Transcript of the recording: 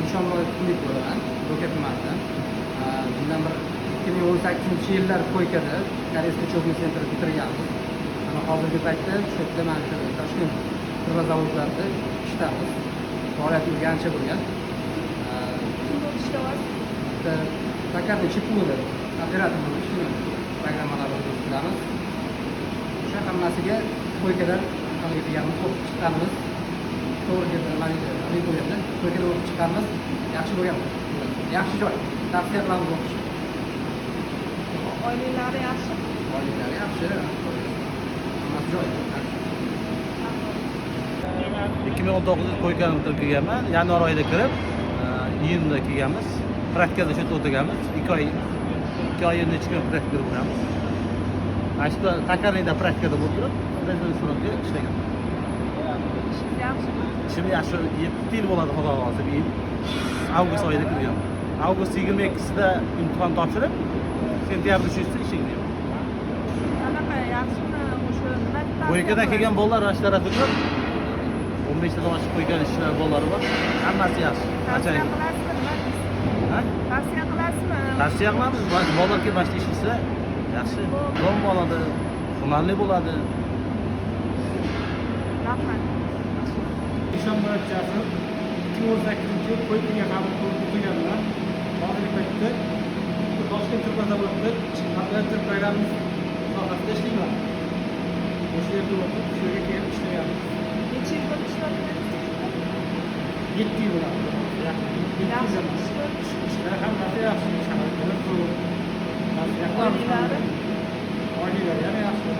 Nishonboy kunlik bo'laman, Ro'ka tumanida. Bundan bir 2018-yillar Qo'ykada Koreys uchobni sentrini bitirganmiz. Ana hozirgi paytda shu yerda mana shu Toshkent turma zavodlarida ishdamiz. Faoliyatimiz ancha bo'lgan. Kim bo'lib ishlayapsiz? Takarni chipuni operator bo'lib ishlaymiz. Programmalar o'rgatamiz. O'sha hammasiga Qo'ykadan haliga deganimiz o'qib chiqqanmiz. To'g'ri mana bu bo'lyapti. Qo'ykada o'qib chiqqanmiz. Yaxshi bo'lgan. Yaxshi joy. Tavsiya qilamiz o'qishni. Oilalari yaxshi? Oilalari yaxshi. Hammasi joyida. 2019 Qo'ykani bitirib kelganman. Yanvar oyida kirib, iyunda kelganmiz. Praktikada shu yerda o'taganmiz. 2 oy necha kun praktikada bo'lganmiz. Mana shu takarnida praktikada bo'lib turib, restoranga ishlagan. Ishingiz yaxshimi? Ishim yaxshi 7 yil bo'ladi xudo xohlasa. Avgust oyida kirgan. Avgust 22sida imtihon topshirib, sentyabr 3-sida ishga kirdim. Qanaqa yaxshimi? O'sha nima Qo'ykadan kelgan bolalar mana shu tarafda turib, 15 tadan oshib qo'ygan ishchilar bolalari bor. Hammasi yaxshi. tavsiya qilasizmi? Nima deysiz? Ha? Tavsiya qilasizmi? Tavsiya qilamiz. Bolalar kelib mana shu ish qilsa yaxshi. Dom bo'ladi, hunarli bo'ladi. Rahmat. Nishonboy Jasur 2018-yil Qo'ykaga qabul qilib o'qiganman. Hozirgi paytda Toshkent turma zavodida operator programmasi sohasida ishlayman. O'sha yerda o'qib, shu yerga kelib ishlaganman. Necha yil bo'lib ishlayapsiz? 7 yil bo'ladi. Yaxshi ish. Ishlar hammasi yaxshi. Sharoitlar ko'p. Oilalari? Oilalari ham yaxshi.